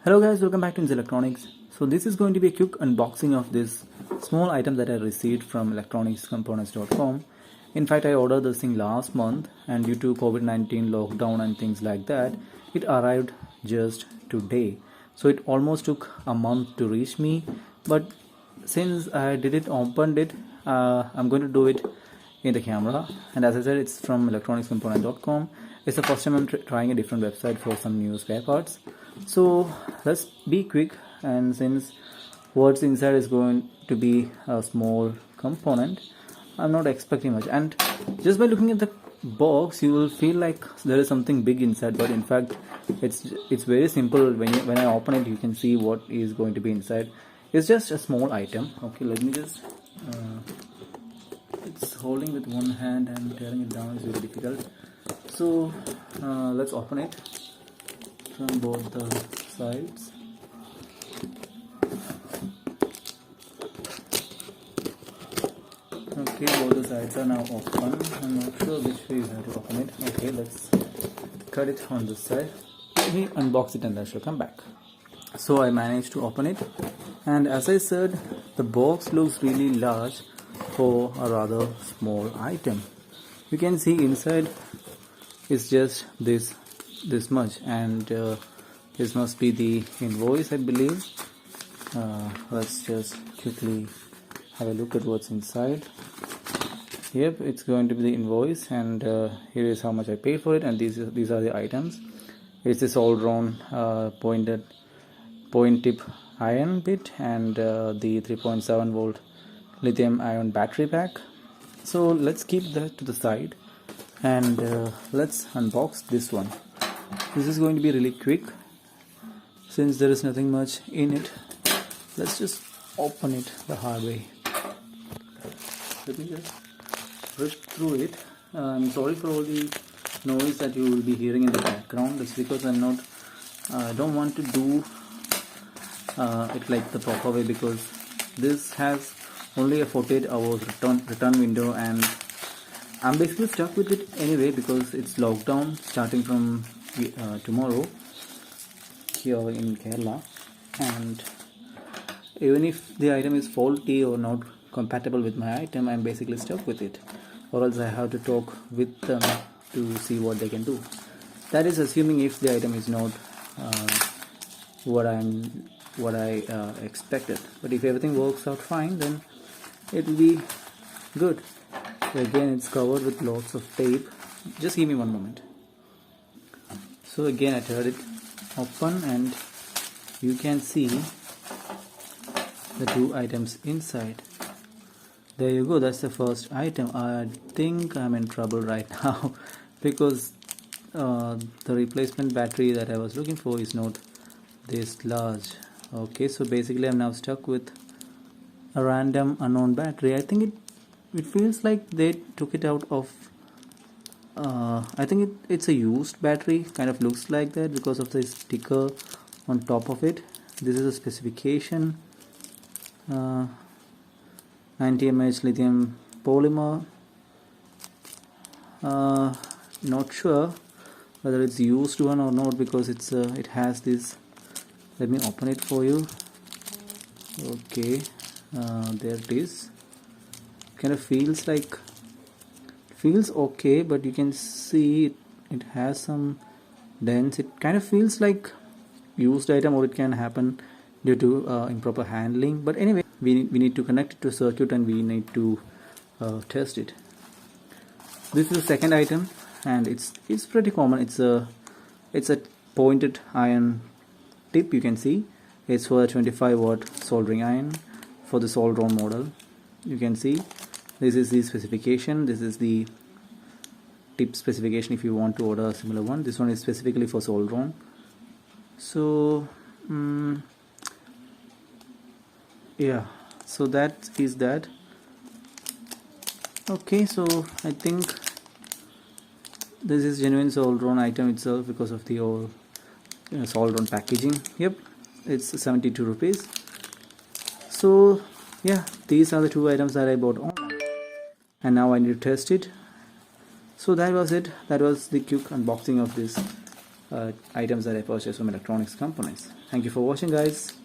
Hello guys, welcome back to Inz Electronics. So this is going to be a quick unboxing of this small item that I received from electronicscomponents.com. In fact, I ordered this thing last month, and due to COVID-19 lockdown and things like that, it arrived just today. So it almost took a month to reach me, but since I opened it, I'm going to do it in the camera. And as I said, it's from electronicscomponents.com. It's the first time I'm trying a different website for some new spare parts. So let's be quick, and since what's inside is going to be a small component, I'm not expecting much, and just by looking at the box you will feel like there is something big inside, but in fact it's very simple. When I open it, you can see what is going to be inside. It's just a small item. Okay, let me just it's holding with one hand and tearing it down is very difficult. So let's open it from both the sides. Okay, both the sides are now open. I'm not sure which way you have to open it. Okay, let's cut it on this side. Let me unbox it and then I shall come back. So I managed to open it, and as I said, the box looks really large for a rather small item. You can see inside is just this much, and this must be the invoice, I believe. Let's just quickly have a look at what's inside. Yep, it's going to be the invoice, and here is how much I paid for it, and these are the items. It's the Soldron point tip iron bit, and the 3.7 volt lithium-ion battery pack. So let's keep that to the side, and let's unbox this one. This is going to be really quick since there is nothing much in it. Let's just open it the hard way. Let me just rip through it. I'm sorry for all the noise that you will be hearing in the background. It's because I don't want to do it like the proper way, because this has only a 48 hours return window, and I'm basically stuck with it anyway because it's lockdown starting from tomorrow here in Kerala, and even if the item is faulty or not compatible with my item, I'm basically stuck with it, or else I have to talk with them to see what they can do. That is assuming if the item is not what I expected. But if everything works out fine, then it will be good. So again, it's covered with lots of tape. Just give me one moment. So again, I tear it open, and you can see the two items inside. There you go, that's the first item. I think I'm in trouble right now because the replacement battery that I was looking for is not this large. Okay, so basically I'm now stuck with a random unknown battery. I think it feels like they took it out of I think it's a used battery, kind of looks like that because of the sticker on top of it. This is a specification. 90mAh Lithium polymer. Not sure whether it's used one or not because it has this. Let me open it for you. Okay, there it is. Kind of feels okay, but you can see it has some dents. It kind of feels like used item, or it can happen due to improper handling. But anyway, we need to connect it to circuit, and we need to test it. This is the second item, and it's pretty common. It's a pointed iron tip. You can see it's for a 25 watt soldering iron for the Soldron model. You can see this is the specification. This is the tip specification if you want to order a similar one. This one is specifically for Soldron. So yeah, so that is that. Okay, so I think this is genuine Soldron item itself because of the old Soldron packaging. Yep, it's 72 rupees. So yeah, these are the two items that I bought online, and now I need to test it. So that was it. That was the quick unboxing of this items that I purchase from electronics companies. Thank you for watching, guys.